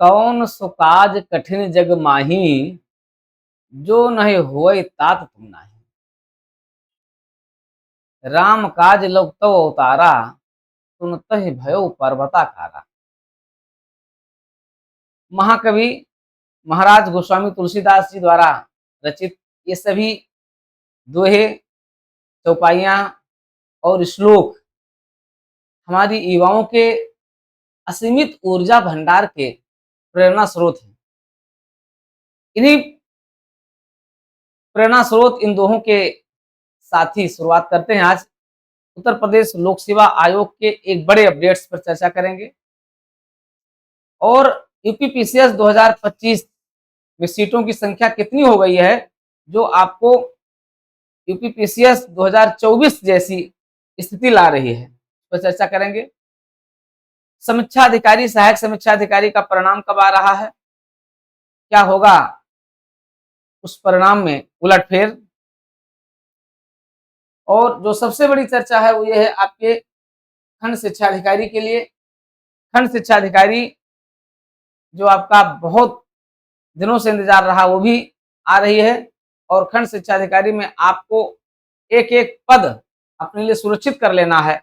कौन सो काज कठिन जग माही, जो नहीं होय तात तुम नाही। राम काज लग तो अवतारा, सुनतहि भयो पर्वताकारा। महाकवि महाराज गोस्वामी तुलसीदास जी द्वारा रचित ये सभी दोहे, चौपाइयाँ और श्लोक हमारी युवाओं के असीमित ऊर्जा भंडार के प्रेरणा स्रोत हैं। इन्हीं प्रेरणा स्रोत इन दोहों के साथ ही शुरुआत करते हैं। आज उत्तर प्रदेश लोक सेवा आयोग के एक बड़े अपडेट्स पर चर्चा करेंगे और यूपीपीसीएस 2025 में सीटों की संख्या कितनी हो गई है, जो आपको यूपीपीसीएस 2024 जैसी स्थिति ला रही है, इस पर चर्चा करेंगे। समीक्षा अधिकारी, सहायक समीक्षा अधिकारी का परिणाम कब आ रहा है, क्या होगा उस परिणाम में उलटफेर, और जो सबसे बड़ी चर्चा है वो ये है आपके खंड शिक्षा अधिकारी के लिए। खंड शिक्षा अधिकारी जो आपका बहुत दिनों से इंतजार रहा वो भी आ रही है और खंड शिक्षा अधिकारी में आपको एक एक पद अपने लिए सुरक्षित कर लेना है।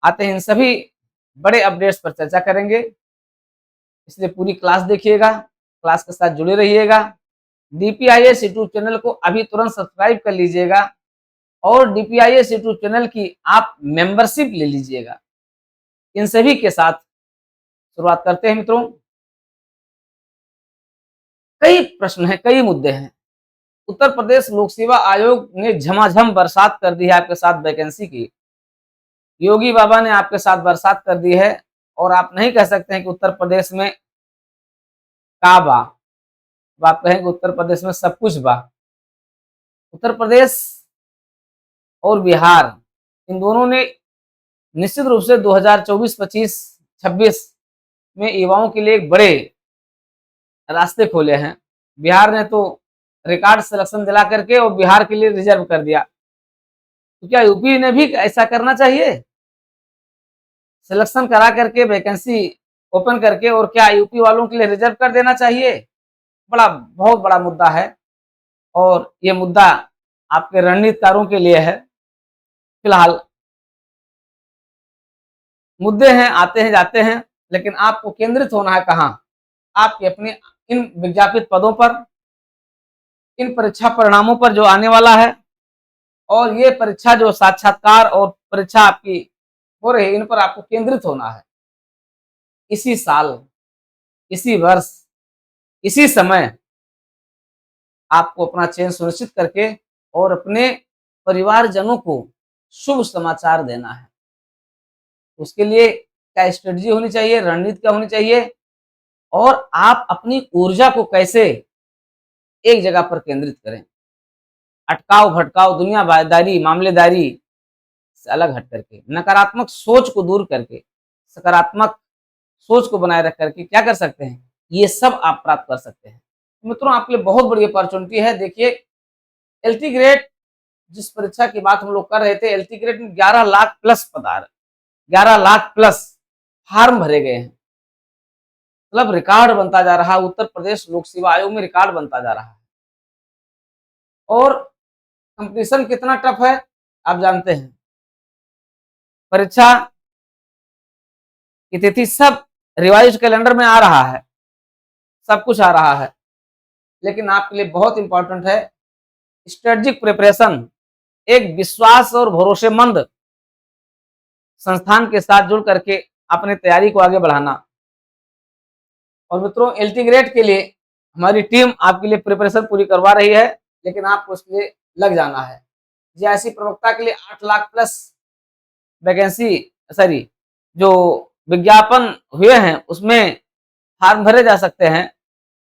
आते हैं इन सभी बड़े अपडेट्स पर चर्चा करेंगे, इसलिए पूरी क्लास देखिएगा, क्लास के साथ जुड़े रहिएगा। डीपीआईएस यूट्यूब चैनल को अभी तुरंत सब्सक्राइब कर लीजिएगा और डीपीआईएस यूट्यूब चैनल की आप मेंबरशिप ले लीजिएगा। इन सभी के साथ शुरुआत करते हैं मित्रों। कई प्रश्न हैं, कई मुद्दे हैं। उत्तर प्रदेश लोक सेवा आयोग ने झमाझम बरसात कर दी है आपके साथ वैकेंसी की। योगी बाबा ने आपके साथ बरसात कर दी है और आप नहीं कह सकते हैं कि उत्तर प्रदेश में का बा, आप कहेंगे उत्तर प्रदेश में सब कुछ बा। उत्तर प्रदेश और बिहार इन दोनों ने निश्चित रूप से 2024, 25, 26 में युवाओं के लिए एक बड़े रास्ते खोले हैं। बिहार ने तो रिकॉर्ड सिलेक्शन दिला करके और बिहार के लिए रिजर्व कर दिया, तो क्या यूपी ने भी ऐसा करना चाहिए, सिलेक्शन करा करके वैकेंसी ओपन करके, और क्या यूपी वालों के लिए रिजर्व कर देना चाहिए? बहुत बड़ा मुद्दा है और ये मुद्दा आपके रणनीतिकारों के लिए है। फिलहाल मुद्दे हैं, आते हैं जाते हैं, लेकिन आपको केंद्रित होना है कहाँ? आपके अपने इन विज्ञापित पदों पर, इन परीक्षा परिणामों पर जो आने वाला है, और ये परीक्षा जो साक्षात्कार और परीक्षा आपकी हो रही है, इन पर आपको केंद्रित होना है। इसी साल, इसी वर्ष, इसी समय आपको अपना चयन सुनिश्चित करके और अपने परिवारजनों को शुभ समाचार देना है। उसके लिए क्या स्ट्रेटजी होनी चाहिए, रणनीति क्या होनी चाहिए, और आप अपनी ऊर्जा को कैसे एक जगह पर केंद्रित करें, अटकाव भटकाव दुनियादारी मामलेदारी से अलग हट करके, नकारात्मक सोच को दूर करके सकारात्मक सोच को बनाए रख करके क्या कर सकते हैं, ये सब आप प्राप्त कर सकते हैं। मित्रों, आपके लिए बहुत बड़ी अपॉर्चुनिटी है। देखिए, एलटी ग्रेड जिस परीक्षा की बात हम लोग कर रहे थे, एलटी ग्रेड में 11 लाख प्लस पद आ रहे, 11 लाख प्लस फॉर्म भरे गए हैं। मतलब रिकॉर्ड बनता जा रहा है, उत्तर प्रदेश लोक सेवा आयोग में रिकॉर्ड बनता जा रहा है। और कंपटीशन कितना टफ है आप जानते हैं। परीक्षा की तिथि सब रिवाइज कैलेंडर में आ रहा है, सब कुछ आ रहा है, लेकिन आपके लिए बहुत इंपॉर्टेंट है स्ट्रेटेजिक प्रिपरेशन, एक विश्वास और भरोसेमंद संस्थान के साथ जुड़ करके अपनी तैयारी को आगे बढ़ाना। और मित्रों, एलटी ग्रेड के लिए हमारी टीम आपके लिए प्रिपरेशन पूरी करवा रही है, लेकिन आपको उसके लिए लग जाना है। जीआईसी प्रवक्ता के लिए 8 लाख प्लस वैकेंसी, सॉरी, जो विज्ञापन हुए हैं उसमें फॉर्म भरे जा सकते हैं,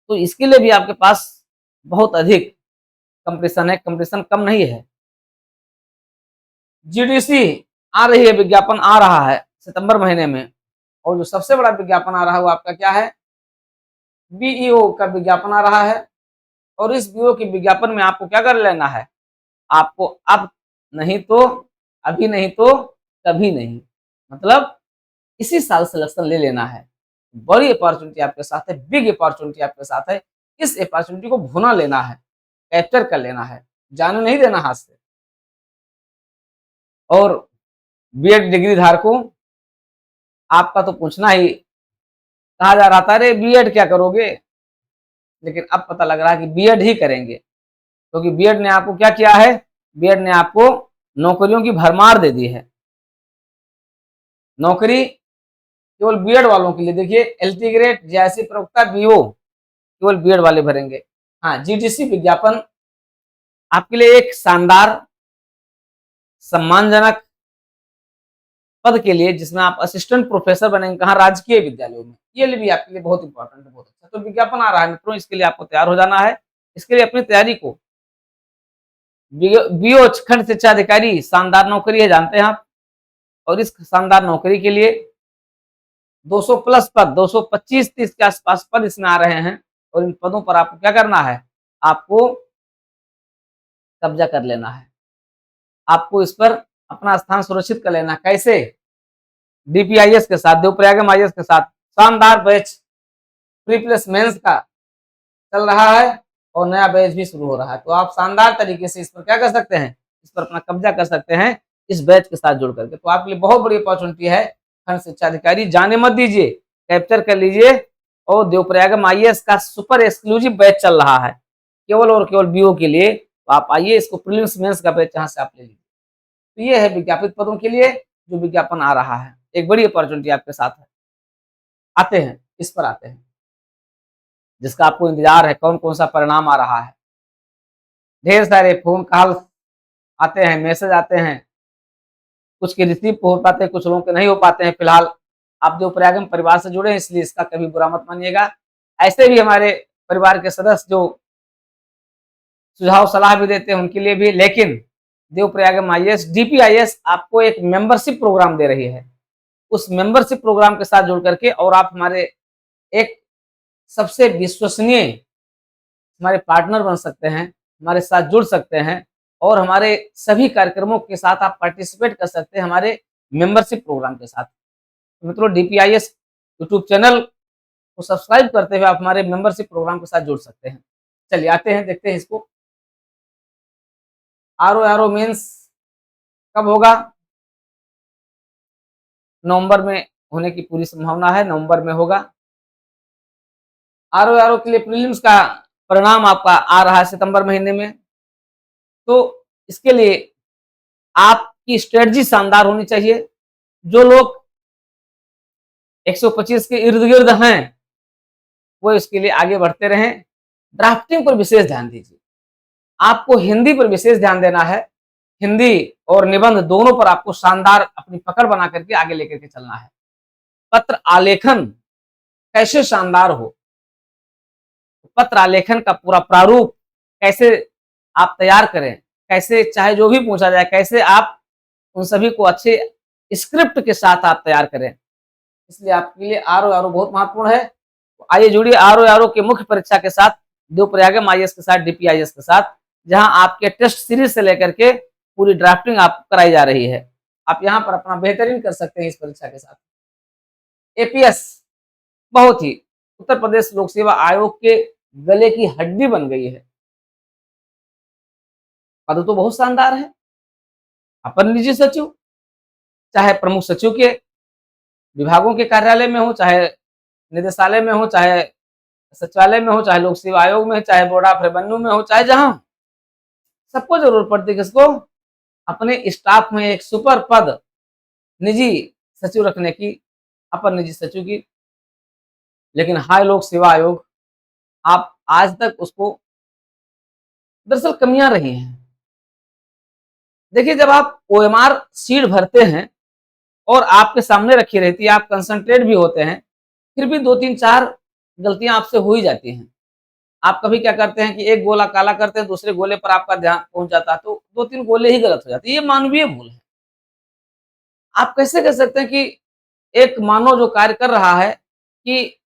तो इसके लिए भी आपके पास बहुत अधिक कंपटीशन है, कंपटीशन कम नहीं है। जीडीसी आ रही है, विज्ञापन आ रहा है सितंबर महीने में, और जो सबसे बड़ा विज्ञापन आ रहा है वो आपका क्या है, बीईओ का विज्ञापन आ रहा है। और इस बीईओ के विज्ञापन में आपको क्या कर लेना है, आपको अब नहीं तो अभी नहीं तो कभी नहीं, मतलब इसी साल सिलेक्शन ले लेना है। बड़ी अपॉर्चुनिटी आपके साथ है, बिग अपॉर्चुनिटी आपके साथ है। इस अपॉर्चुनिटी को भुना लेना है, कैप्चर कर लेना है, जाने नहीं देना हाथ से। और बीएड डिग्री धारकों, आपका तो पूछना ही, कहा जा रहा था अरे बीएड क्या करोगे, लेकिन अब पता लग रहा है कि बीएड ही करेंगे, क्योंकि बीएड ने आपको क्या किया है, बीएड ने आपको नौकरियों की भरमार दे दी है। नौकरी केवल बीएड वालों के लिए, देखिए एलटी ग्रेड, जैसी प्रवक्ता, बीओ केवल बीएड वाले भरेंगे। हाँ, जीटीसी विज्ञापन आपके लिए एक शानदार सम्मानजनक पद के लिए, जिसमें आप असिस्टेंट प्रोफेसर बनेंगे, कहाँ, राजकीय विद्यालयों में। ये भी आपके लिए बहुत इंपॉर्टेंट है, बहुत अच्छा। तो विज्ञापन आ रहा है मित्रों, इसके लिए आपको तैयार हो जाना है। इसके लिए अपनी तैयारी को, बीओ खंड शिक्षा अधिकारी शानदार नौकरी है, जानते हैं आप। और इस शानदार नौकरी के लिए 200 प्लस पद, 225-30 के आसपास पद इसमें आ रहे हैं। और इन पदों पर आपको क्या करना है, आपको कब्जा कर लेना है, आपको इस पर अपना स्थान सुरक्षित कर लेना। कैसे? डीपीआईएस के साथ, देवप्रयागम आईएएस के साथ शानदार बैच प्री प्लस मेंस का चल रहा है, और नया बैच भी शुरू हो रहा है। तो आप शानदार तरीके से इस पर क्या कर सकते हैं, इस पर अपना कब्जा कर सकते हैं इस बैच के साथ जुड़ करके। तो आपके लिए बहुत बड़ी अपॉर्चुनिटी है, खंड शिक्षा अधिकारी, जाने मत दीजिए, कैप्चर कर लीजिए। और देवप्रयागम आईएएस का सुपर एक्सक्लूसिव बैच चल रहा है, केवल और केवल बीओ के लिए। तो आप आइए, इसको प्रीलिम्स मेंस का बैच यहाँ से आप ले लीजिए। तो ये है विज्ञापित पदों के लिए जो विज्ञापन आ रहा है, एक बड़ी अपॉर्चुनिटी आपके साथ है। आते हैं, इस पर आते हैं जिसका आपको इंतजार है, कौन कौन सा परिणाम आ रहा है। ढेर सारे फोन कॉल आते हैं, मैसेज आते हैं, कुछ के रिसीव हो पाते हैं, कुछ लोगों के नहीं हो पाते हैं। फिलहाल आप देवप्रयागम परिवार से जुड़े हैं, इसलिए इसका कभी बुरा मत मानिएगा। ऐसे भी हमारे परिवार के सदस्य जो सुझाव सलाह भी देते हैं, उनके लिए भी। लेकिन देवप्रयागम आईएएस, डीपीआईएस आपको एक मेंबरशिप प्रोग्राम दे रही है। उस मेंबरशिप प्रोग्राम के साथ जुड़ करके और आप हमारे एक सबसे विश्वसनीय हमारे पार्टनर बन सकते हैं, हमारे साथ जुड़ सकते हैं, और हमारे सभी कार्यक्रमों के साथ आप पार्टिसिपेट कर सकते हैं हमारे मेंबरशिप प्रोग्राम के साथ। मित्रों, डीपीआईएस यूट्यूब चैनल को सब्सक्राइब करते हुए आप हमारे मेंबरशिप प्रोग्राम के साथ जुड़ सकते हैं। चलिए आते हैं, देखते हैं इसको। आरओ मेंस कब होगा? नवंबर में होने की पूरी संभावना है, नवंबर में होगा। आरओ के लिए प्रीलिम्स का परिणाम आपका आ रहा है सितंबर महीने में। तो इसके लिए आपकी स्ट्रेटजी शानदार होनी चाहिए। जो लोग 125 के इर्द गिर्द हैं, वो इसके लिए आगे बढ़ते रहें। ड्राफ्टिंग पर विशेष ध्यान दीजिए, आपको हिंदी पर विशेष ध्यान देना है। हिंदी और निबंध दोनों पर आपको शानदार अपनी पकड़ बना करके आगे लेकर के चलना है। पत्र आलेखन कैसे शानदार हो, पत्र आलेखन का पूरा प्रारूप कैसे आप तैयार करें, कैसे चाहे जो भी पूछा जाए, कैसे आप उन सभी को अच्छे स्क्रिप्ट के साथ आप तैयार करें। इसलिए आपके लिए आरओ बहुत महत्वपूर्ण है। तो आइए जुड़िए आरओ के मुख्य परीक्षा के साथ, देवप्रयागम आईएएस के साथ, डीपीआईएस के साथ, जहां आपके टेस्ट सीरीज से लेकर के पूरी ड्राफ्टिंग आपको कराई जा रही है। आप यहाँ पर अपना बेहतरीन कर सकते हैं इस परीक्षा के साथ। एपीएस बहुत ही उत्तर प्रदेश लोक सेवा आयोग के गले की हड्डी बन गई है। पद तो बहुत शानदार है। अपर निजी सचिव, चाहे प्रमुख सचिव के विभागों के कार्यालय में हो, चाहे निदेशालय में हो, चाहे सचिवालय में हो, चाहे लोक सेवा आयोग में हो, चाहे बोर्ड ऑफ रेवेन्यू में हो, चाहे जहां, सबको जरूरत पड़ती है किसको? अपने स्टाफ में एक सुपर पद निजी सचिव रखने की, अपर निजी सचिव की। लेकिन हाई लोक सेवा आयोग, आप आज तक उसको, दरअसल कमियां रही हैं। देखिए, जब आप ओएमआर सीट भरते हैं और आपके सामने रखी रहती है, आप कंसंट्रेट भी होते हैं, फिर भी 2-3-4 गलतियां आपसे हो ही जाती हैं। आप कभी क्या करते हैं कि एक गोला काला करते हैं, दूसरे गोले पर आपका ध्यान पहुंच जाता है, तो 2-3 गोले ही गलत हो जाते हैं। ये मानवीय भूल है। आप कैसे कह सकते हैं कि एक मानव जो कार्य कर रहा है, कि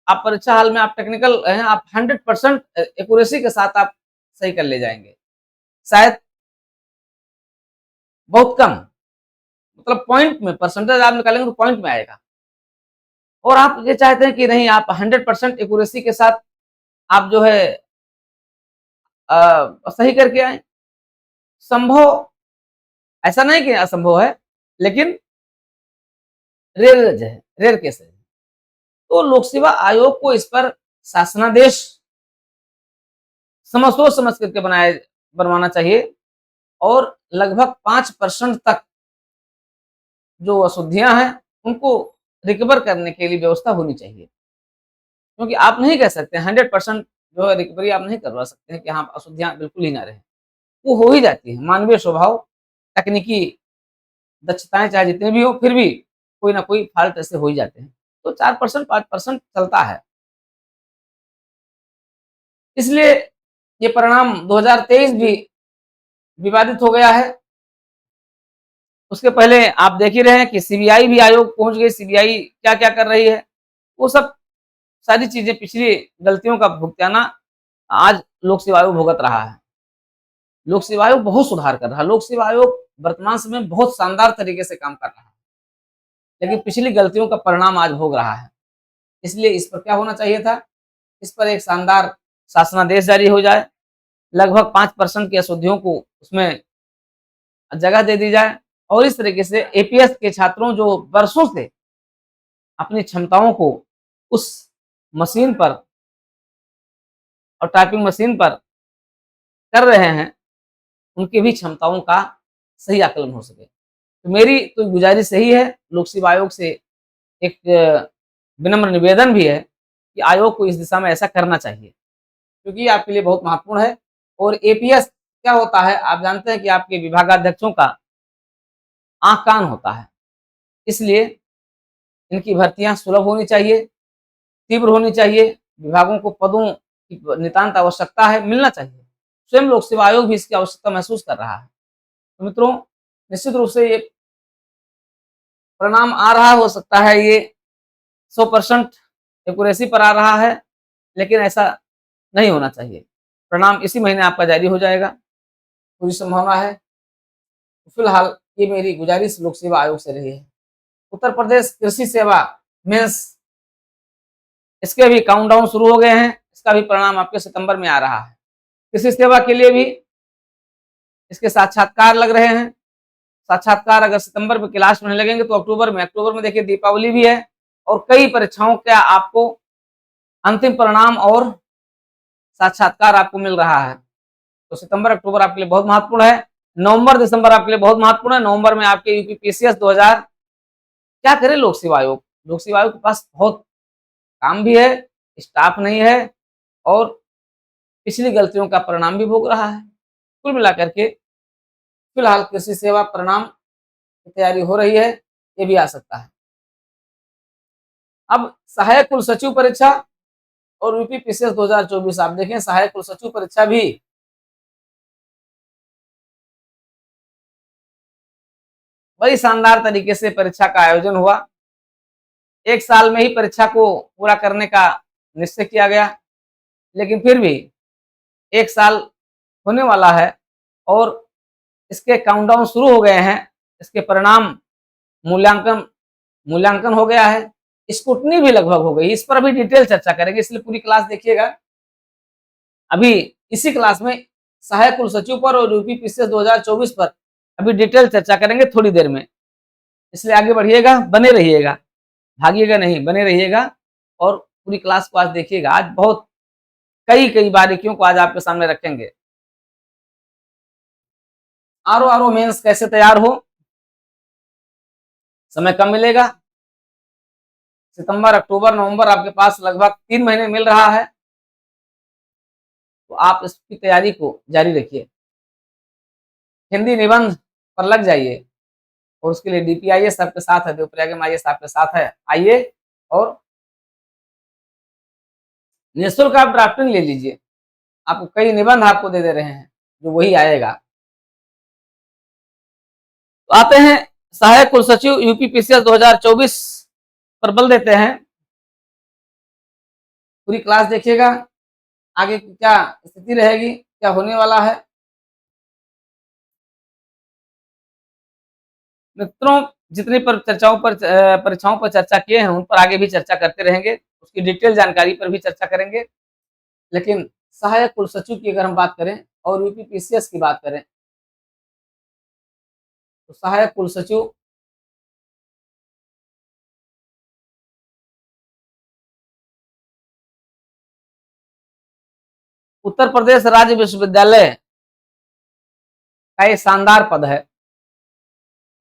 आप परीक्षा हॉल में आप टेक्निकल हैं, आप 100% एक्यूरेसी के साथ आप सही कर ले जाएंगे? शायद बहुत कम, मतलब पॉइंट में परसेंटेज आप निकालेंगे तो पॉइंट में आएगा। और आप ये चाहते हैं कि नहीं, आप 100% एक्यूरेसी के साथ आप जो है सही करके आए। संभव, ऐसा नहीं कि असंभव है, लेकिन रेयर है, रेयर केस है। तो लोक सेवा आयोग को इस पर शासनादेश सोच समझ करके बनवाना चाहिए, और लगभग 5% तक जो अशुद्धियां हैं उनको रिकवर करने के लिए व्यवस्था होनी चाहिए। क्योंकि आप नहीं कह सकते 100% जो है रिकवरी आप नहीं करवा सकते हैं कि हाँ अशुद्धियां बिल्कुल ही ना रहे, वो हो ही जाती है। मानवीय स्वभाव, तकनीकी दक्षताएं चाहे जितनी भी हो, फिर भी कोई ना कोई फाल्ट ऐसे हो ही जाते हैं। तो 4% 5% चलता है। इसलिए ये परिणाम 2023 भी विवादित हो गया है। उसके पहले आप देख ही रहे हैं कि सीबीआई भी आयोग पहुंच गई। सीबीआई क्या क्या कर रही है, वो सब सारी चीजें, पिछली गलतियों का भुगताना आज लोक सेवा आयोग भुगत रहा है। लोक सेवा आयोग बहुत सुधार कर रहा है। लोक सेवा आयोग वर्तमान समय में बहुत शानदार तरीके से काम कर रहा है, लेकिन पिछली गलतियों का परिणाम आज भोग रहा है। इसलिए इस पर क्या होना चाहिए था, इस पर एक शानदार शासनादेश जारी हो जाए, लगभग 5% की अशुद्धियों को उसमें जगह दे दी जाए, और इस तरीके से एपीएस के छात्रों जो वर्षों से अपनी क्षमताओं को उस मशीन पर और टाइपिंग मशीन पर कर रहे हैं, उनकी भी क्षमताओं का सही आकलन हो सके। तो मेरी तो गुजारिश यही है, लोक सेवा आयोग से एक विनम्र निवेदन भी है कि आयोग को इस दिशा में ऐसा करना चाहिए, क्योंकि ये आपके लिए बहुत महत्वपूर्ण है। और एपीएस क्या होता है, आप जानते हैं कि आपके विभागाध्यक्षों का आंख कान होता है। इसलिए इनकी भर्तियां सुलभ होनी चाहिए, तीव्र होनी चाहिए। विभागों को पदों की नितांत आवश्यकता है, मिलना चाहिए। स्वयं लोक सेवा आयोग भी इसकी आवश्यकता महसूस कर रहा है। तो मित्रों, निश्चित रूप से ये परिणाम आ रहा, हो सकता है ये 100% एक्यूरेसी पर आ रहा है, लेकिन ऐसा नहीं होना चाहिए। परिणाम इसी महीने आपका जारी हो जाएगा, पूरी संभावना है। फिलहाल ये मेरी गुजारिश लोक सेवा आयोग से रही है। उत्तर प्रदेश कृषि सेवा मेंस, इसके भी काउंटडाउन शुरू हो गए हैं। इसका भी परिणाम आपके सितंबर में आ रहा है। कृषि सेवा के लिए भी इसके साक्षात्कार लग रहे हैं। साक्षात्कार अगर सितंबर के लास्ट में लगेंगे तो अक्टूबर में देखिए दीपावली भी है, और कई परीक्षाओं का आपको अंतिम परिणाम और साक्षात्कार आपको मिल रहा है। तो सितंबर अक्टूबर आपके लिए बहुत महत्वपूर्ण है। नवंबर दिसंबर आपके लिए बहुत महत्वपूर्ण है। नवंबर में आपके यूपीपीसीएस 2000, क्या करे लोक सेवा आयोग, लोक सेवा आयोग के पास बहुत काम भी है, स्टाफ नहीं है, और पिछली गलतियों का परिणाम भी भोग रहा है। कुल मिलाकर के फिलहाल कृषि सेवा परिणाम की तैयारी हो रही है, ये भी आ सकता है। अब सहायक कुल सचिव परीक्षा और यूपीपीसीएस 2024, आप देखें सहायक कुल सचिव परीक्षा भी बड़ी शानदार तरीके से परीक्षा का आयोजन हुआ। एक साल में ही परीक्षा को पूरा करने का निश्चय किया गया, लेकिन फिर भी एक साल होने वाला है और इसके काउंटडाउन शुरू हो गए हैं। इसके परिणाम मूल्यांकन मूल्यांकन हो गया है, स्क्रूटनी भी लगभग हो गई। इस पर अभी डिटेल चर्चा करेंगे, इसलिए पूरी क्लास देखिएगा। अभी इसी क्लास में सहायक कुल सचिव पर और यूपीपीसीएस 2024 पर अभी डिटेल चर्चा करेंगे थोड़ी देर में, इसलिए आगे बढ़िएगा, बने रहिएगा, भागिएगा नहीं, बने रहिएगा और पूरी क्लास को आज देखिएगा। आज बहुत कई बारीकियों को आज आपके सामने रखेंगे। आरओ मेंस कैसे तैयार हो, समय कम मिलेगा। सितंबर अक्टूबर नवंबर आपके पास लगभग 3 महीने मिल रहा है, तो आप इसकी तैयारी को जारी रखिए। हिंदी निबंध पर लग जाइए, और उसके लिए डीपीआईएस आपके साथ है, देवप्रयाग आईएएस आपके साथ है। आइए और निःशुल्क आप ड्राफ्टिंग ले लीजिए। आपको कई निबंध आपको दे दे रहे हैं, जो वही आएगा। तो आते हैं सहायक कुल सचिव यूपीपीसीएस 2024 पर बल देते हैं। पूरी क्लास देखिएगा, आगे की क्या स्थिति रहेगी, क्या होने वाला है। मित्रों, जितनी पर परीक्षाओं पर चर्चा किए हैं उन पर आगे भी चर्चा करते रहेंगे, उसकी डिटेल जानकारी पर भी चर्चा करेंगे। लेकिन सहायक कुलसचिव की अगर हम बात करें और यूपीपीसीएस की बात करें, तो सहायक कुलसचिव उत्तर प्रदेश राज्य विश्वविद्यालय का एक शानदार पद है,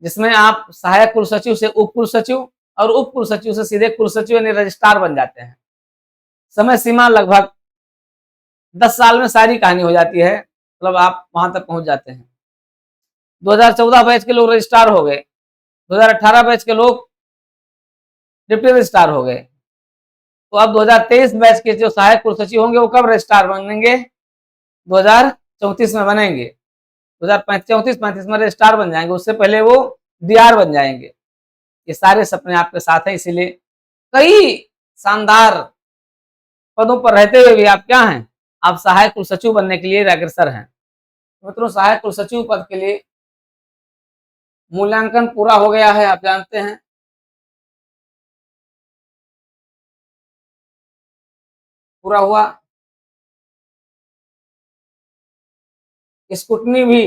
जिसमें आप सहायक कुलसचिव से उप कुलसचिव और उप कुलसचिव से सीधे कुलसचिव यानी रजिस्ट्रार बन जाते हैं। समय सीमा लगभग 10 साल में सारी कहानी हो जाती है, मतलब आप वहां तक पहुंच जाते हैं। 2014 बैच के लोग रजिस्ट्रार हो गए, 2018 बैच के लोग डिप्टी रजिस्ट्रार हो गए, तो अब 2023 बैच के जो सहायक कुलसचिव होंगे वो कब रजिस्ट्रार बनेंगे? 2034 में बनेंगे। 2034-35 में रजिस्ट्रार बन जाएंगे, उससे पहले वो डीआर बन जाएंगे। ये सारे सपने आपके साथ हैं, इसीलिए कई शानदार पदों पर रहते हुए भी आप क्या हैं? आप सहायक कुलसचिव बनने के लिए अग्रसर हैं। मित्रों, सहायक कुलसचिव पद के लिए मूल्यांकन पूरा हो गया है, आप जानते हैं। पूरा हुआ, स्क्रूटनी भी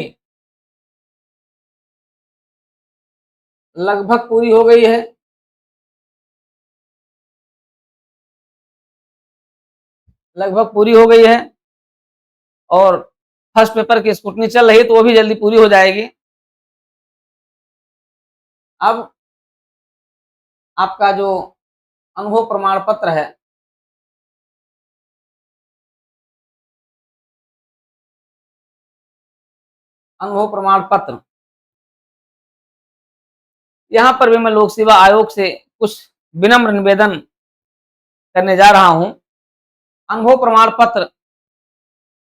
लगभग पूरी हो गई है। लगभग पूरी हो गई है और फर्स्ट पेपर की स्क्रूटनी चल रही है, तो वो भी जल्दी पूरी हो जाएगी। अब आपका जो अनुभव प्रमाण पत्र है, अनुभव प्रमाण पत्र, यहां पर भी मैं लोक सेवा आयोग से कुछ विनम्र निवेदन करने जा रहा हूं। अनुभव प्रमाण पत्र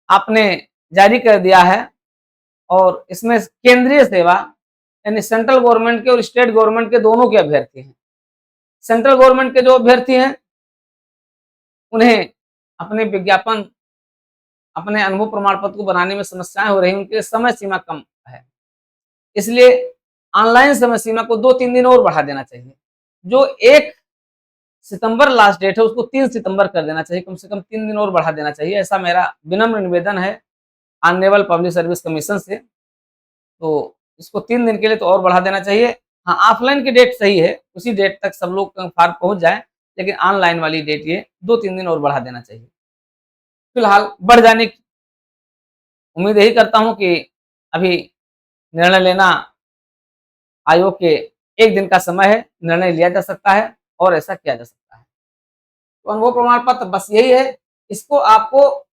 आपने जारी कर दिया है और इसमें केंद्रीय सेवा यानी सेंट्रल गवर्नमेंट के और स्टेट गवर्नमेंट के दोनों के अभ्यर्थी हैं। सेंट्रल गवर्नमेंट के जो अभ्यर्थी हैं उन्हें अपने विज्ञापन, अपने अनुभव प्रमाण पत्र को बनाने में समस्याएं हो रही, उनके समय सीमा कम है, इसलिए ऑनलाइन समय सीमा को 2-3 दिन और बढ़ा देना चाहिए। जो 1 सितंबर लास्ट डेट है उसको 3 सितंबर कर देना चाहिए, कम से कम 3 दिन और बढ़ा देना चाहिए, ऐसा मेरा विनम्र निवेदन है ऑनरेबल पब्लिक सर्विस कमीशन से। तो इसको 3 दिन के लिए तो और बढ़ा देना चाहिए। हाँ, ऑफलाइन की डेट सही है, उसी डेट तक सब लोग फॉर्म पहुंच जाए, लेकिन ऑनलाइन वाली डेट ये 2-3 दिन और बढ़ा देना चाहिए। फिलहाल बढ़ जाने की उम्मीद यही करता हूं कि अभी निर्णय लेना आयोग के 1 दिन का समय है, निर्णय लिया जा सकता है और ऐसा किया जा सकता है। तो अनुभव प्रमाण पत्र बस यही है, इसको आपको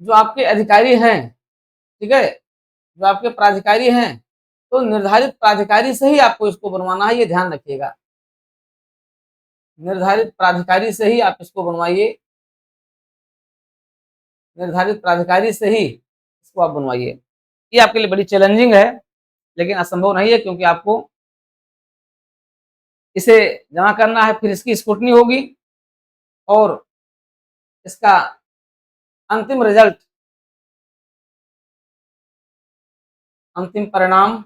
जो आपके अधिकारी हैं, ठीक है, जो आपके प्राधिकारी हैं, तो निर्धारित प्राधिकारी से ही आपको इसको बनवाना है, ये ध्यान रखिएगा। निर्धारित प्राधिकारी से ही आप इसको बनवाइए, निर्धारित प्राधिकारी से ही इसको आप बनवाइए। ये आपके लिए बड़ी चैलेंजिंग है, लेकिन असंभव नहीं है, क्योंकि आपको इसे जमा करना है, फिर इसकी स्क्रूटनी होगी और इसका अंतिम रिजल्ट, अंतिम परिणाम,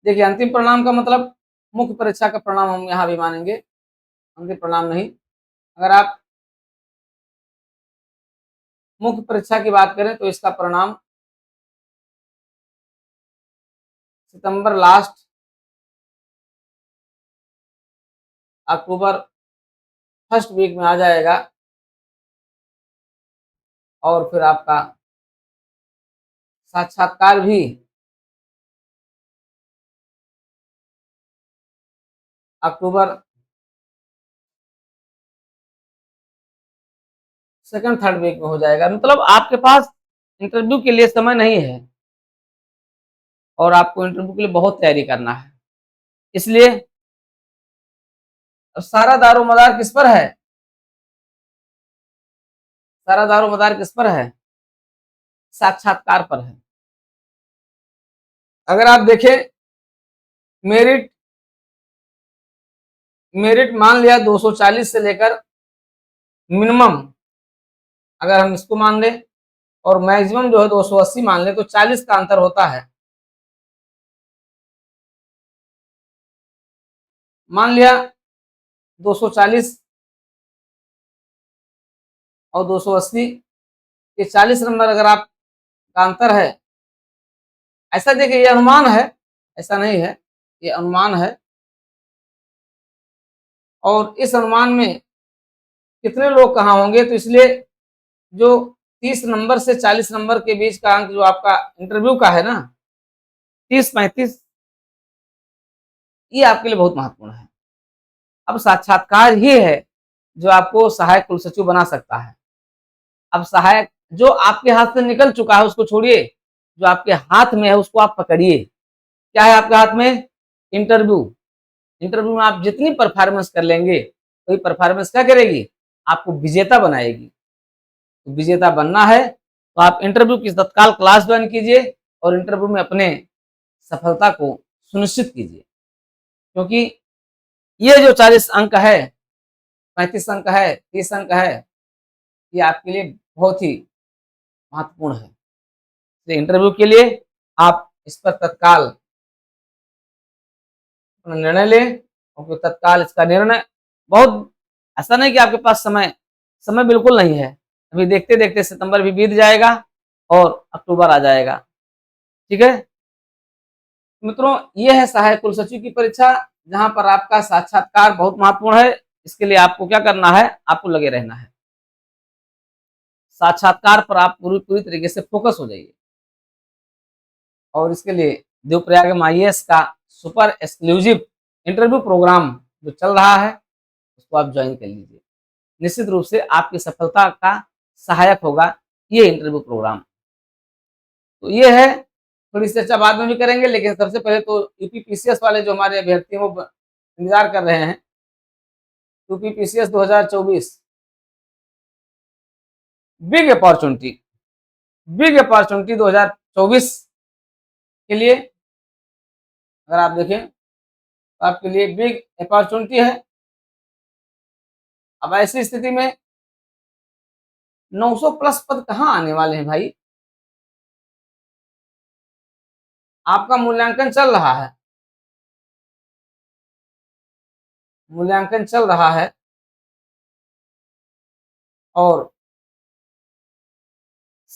देखिए अंतिम परिणाम का मतलब मुख्य परीक्षा का परिणाम हम यहाँ भी मानेंगे, अंतिम परिणाम नहीं। अगर आप मुख्य परीक्षा की बात करें तो इसका परिणाम सितंबर लास्ट, अक्टूबर फर्स्ट वीक में आ जाएगा और फिर आपका साक्षात्कार भी अक्टूबर सेकंड थर्ड वीक में हो जाएगा। मतलब आपके पास इंटरव्यू के लिए समय नहीं है और आपको इंटरव्यू के लिए बहुत तैयारी करना है, इसलिए सारा दारोमदार किस पर है? सारा दारोमदार किस पर है? साक्षात्कार पर है। अगर आप देखें मेरिट, मेरिट मान लिया 240 से लेकर मिनिमम, अगर हम इसको मान लें और मैक्सिमम जो है 280 मान ले तो 40 का अंतर होता है। मान लिया 240 और 280, ये 40 नंबर अगर आप का अंतर है। ऐसा देखिए, ये अनुमान है, ऐसा नहीं है, ये अनुमान है। और इस अनुमान में कितने लोग कहाँ होंगे, तो इसलिए जो 30 नंबर से 40 नंबर के बीच का अंक जो आपका इंटरव्यू का है ना, 30-35, ये आपके लिए बहुत महत्वपूर्ण है। अब साक्षात्कार ही है जो आपको सहायक कुल सचिव बना सकता है। अब सहायक जो आपके हाथ से निकल चुका है उसको छोड़िए, जो आपके हाथ में है उसको आप पकड़िए। क्या है आपके हाथ में? इंटरव्यू। इंटरव्यू में आप जितनी परफॉर्मेंस कर लेंगे, वही परफॉर्मेंस क्या करेगी? आपको विजेता बनाएगी। तो विजेता बनना है तो आप इंटरव्यू की तत्काल क्लास ज्वाइन कीजिए और इंटरव्यू में अपने सफलता को सुनिश्चित कीजिए, क्योंकि ये जो 40 अंक है, 35 अंक है, 30 अंक है, ये आपके लिए बहुत ही महत्वपूर्ण है। इसलिए इंटरव्यू के लिए आप इस पर तत्काल निर्णय लें, क्योंकि तत्काल इसका निर्णय बहुत, ऐसा नहीं कि आपके पास समय बिल्कुल नहीं है। अभी देखते देखते सितंबर भी बीत जाएगा और अक्टूबर आ जाएगा। ठीक है मित्रों, ये है सहायक कुल सचिव की परीक्षा, जहां पर आपका साक्षात्कार बहुत महत्वपूर्ण है। इसके लिए आपको क्या करना है? आपको लगे रहना है। साक्षात्कार पर आप पूरी तरीके से फोकस हो जाइए। और इसके लिए देवप्रयाग MIS का सुपर एक्सक्लूसिव इंटरव्यू प्रोग्राम जो चल रहा है, उसको आप ज्वाइन कर लीजिए। निश्चित रूप से आपकी सफलता का सहायक होगा ये इंटरव्यू प्रोग्राम। तो ये है, थोड़ी सी चर्चा बाद में भी करेंगे, लेकिन सबसे पहले तो यूपी वाले जो हमारे अभ्यर्थी हैं वो इंतजार कर रहे हैं। UP 2024 big opportunity, big opportunity 2024 के लिए अगर आप देखें तो आपके लिए बिग अपॉर्चुनिटी है। अब ऐसी स्थिति में 900 प्लस पद कहाँ आने वाले हैं भाई? आपका मूल्यांकन चल रहा है, मूल्यांकन चल रहा है और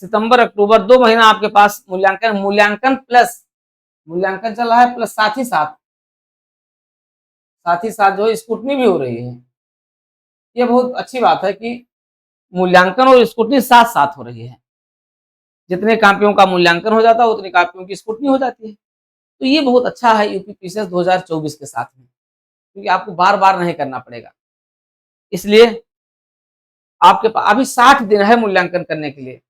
सितंबर अक्टूबर 2 महीना आपके पास मूल्यांकन प्लस मूल्यांकन चल रहा है, प्लस साथ ही साथ जो है स्क्रूटनी भी हो रही है। ये बहुत अच्छी बात है कि मूल्यांकन और स्क्रूटनी साथ साथ हो रही है। जितने कापियों का मूल्यांकन हो जाता है उतनी कापियों की स्क्रूटनी हो जाती है। तो ये बहुत अच्छा है यूपी 2024 के साथ में, क्योंकि आपको बार बार नहीं करना पड़ेगा। इसलिए आपके पास अभी 60 दिन है मूल्यांकन करने के लिए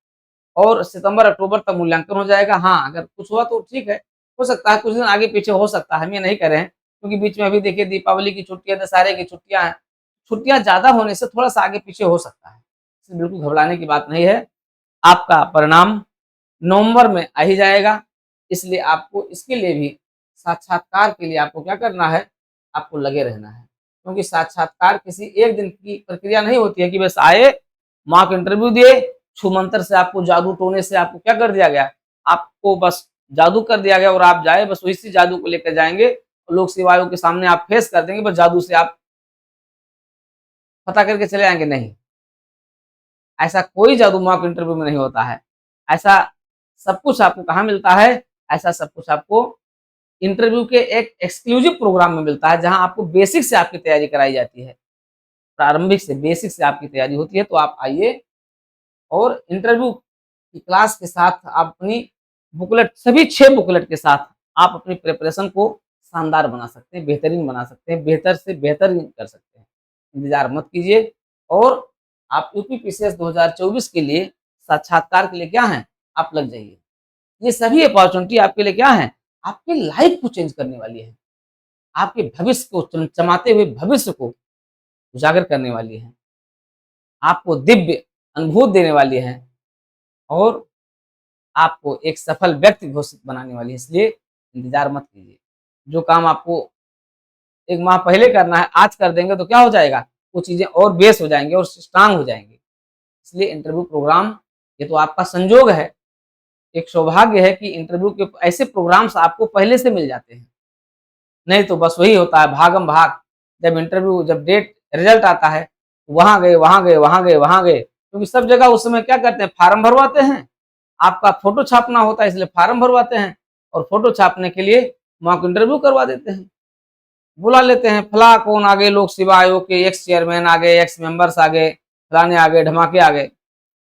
और सितंबर अक्टूबर तक मूल्यांकन हो जाएगा। हाँ, अगर कुछ हुआ तो ठीक है, हो सकता है कुछ दिन आगे पीछे हो सकता है, हम ये नहीं कर रहे हैं, क्योंकि बीच में अभी देखिए दीपावली की छुट्टियां, दशहरे की छुट्टियां हैं। छुट्टियां ज्यादा होने से थोड़ा सा आगे पीछे हो सकता है, इसलिए बिल्कुल घबराने की बात नहीं है। आपका परिणाम नवंबर में आ ही जाएगा। इसलिए आपको इसके लिए भी साक्षात्कार के लिए आपको क्या करना है? आपको लगे रहना है, क्योंकि साक्षात्कार किसी एक दिन की प्रक्रिया नहीं होती है कि बस आए, मॉक इंटरव्यू दिए, छू मंतर से आपको जादू टोने से आपको क्या कर दिया गया? आपको बस जादू कर दिया गया और आप जाए बस उसी जादू को लेकर जाएंगे और लोक सेवाओं के सामने आप फेस कर देंगे, बस जादू से आप पता करके चले आएंगे। नहीं, ऐसा कोई जादू मॉक इंटरव्यू में नहीं होता है। ऐसा सब कुछ आपको कहाँ मिलता है? ऐसा सब कुछ आपको इंटरव्यू के एक एक्सक्लूसिव प्रोग्राम में मिलता है, जहां आपको बेसिक से आपकी तैयारी कराई जाती है। प्रारंभिक से बेसिक से आपकी तैयारी होती है। तो आप आइए और इंटरव्यू की क्लास के साथ आप अपनी बुकलेट, सभी 6 बुकलेट के साथ आप अपनी प्रिपरेशन को शानदार बना सकते हैं, बेहतरीन बना सकते हैं, बेहतर से बेहतर कर सकते हैं। इंतजार मत कीजिए और आप यूपी 2024 के लिए साक्षात्कार के लिए क्या है? आप लग जाइए। ये सभी अपॉर्चुनिटी आपके लिए क्या है? आपकी लाइफ को चेंज करने वाली है, आपके भविष्य को चमचमाते हुए भविष्य को उजागर करने वाली है, आपको दिव्य अनुभूति देने वाली है और आपको एक सफल व्यक्ति घोषित बनाने वाली है। इसलिए इंतजार मत कीजिए। जो काम आपको 1 माह पहले करना है, आज कर देंगे तो क्या हो जाएगा? वो चीजें और बेस हो जाएंगे और स्ट्रांग हो जाएंगे। इसलिए इंटरव्यू प्रोग्राम ये तो आपका संजोग है, एक सौभाग्य है कि इंटरव्यू के ऐसे प्रोग्राम्स आपको पहले से मिल जाते हैं। नहीं तो बस वही होता है भागम भाग, जब इंटरव्यू जब डेट रिजल्ट आता है, वहाँ गए, वहाँ गए, वहाँ गए, वहाँ गए, क्योंकि सब जगह उस समय क्या करते हैं, फार्म भरवाते हैं, आपका फोटो छापना होता है इसलिए फार्म भरवाते हैं और फोटो छापने के लिए मॉक इंटरव्यू करवा देते हैं, बुला लेते हैं, फला कौन आ गए, लोक सेवा आयोग के एक्स चेयरमैन आ गए, एक्स मेंबर्स आ गए, फलाने आ गए, ढमाके आ गए,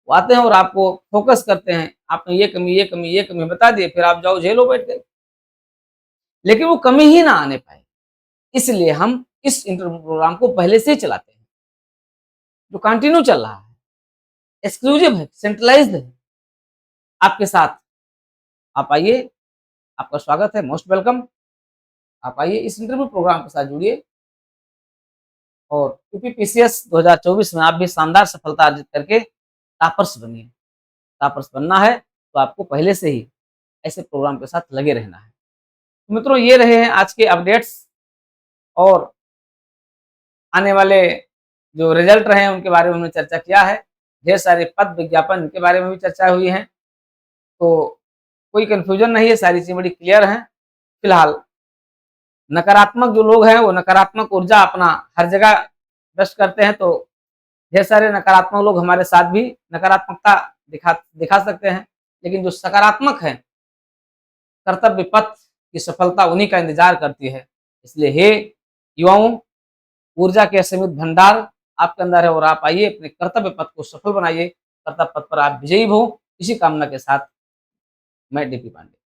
वो आते हैं और आपको फोकस करते हैं, आपने ये कमी, ये कमी, ये कमी बता दिए, फिर आप जाओ जेलो बैठ गए। लेकिन वो कमी ही ना आने पाए, इसलिए हम इस इंटरव्यू प्रोग्राम को पहले से ही चलाते हैं, जो कंटिन्यू चल रहा है, एक्सक्लूसिव है, सेंट्रलाइज्ड है आपके साथ। आप आइए, आपका स्वागत है, मोस्ट वेलकम। आप आइए इस इंटरव्यू प्रोग्राम के साथ जुड़िए और यूपीपीसीएस 2024 में आप भी शानदार सफलता अर्जित करके टॉपर्स बनिए। टॉपर्स बनना है तो आपको पहले से ही ऐसे प्रोग्राम के साथ लगे रहना है। तो मित्रों, ये रहे हैं आज के अपडेट्स और आने वाले जो रिजल्ट रहे हैं उनके बारे में हमने चर्चा किया है। ढेर सारे पद विज्ञापन के बारे में भी चर्चा हुई है, तो कोई कंफ्यूजन नहीं है, सारी चीजें बड़ी क्लियर हैं। फिलहाल नकारात्मक जो लोग हैं वो नकारात्मक ऊर्जा अपना हर जगह व्यक्त करते हैं, तो ढेर सारे नकारात्मक लोग हमारे साथ भी नकारात्मकता दिखा सकते हैं, लेकिन जो सकारात्मक है, कर्तव्य पथ की सफलता उन्हीं का इंतजार करती है। इसलिए हे युवाओं, ऊर्जा के असीमित भंडार आपके अंदर है और आप आइए अपने कर्तव्य पथ को सफल बनाइए, कर्तव्य पथ पर आप विजयी हो। इसी कामना के साथ मैं डीपी पांडे।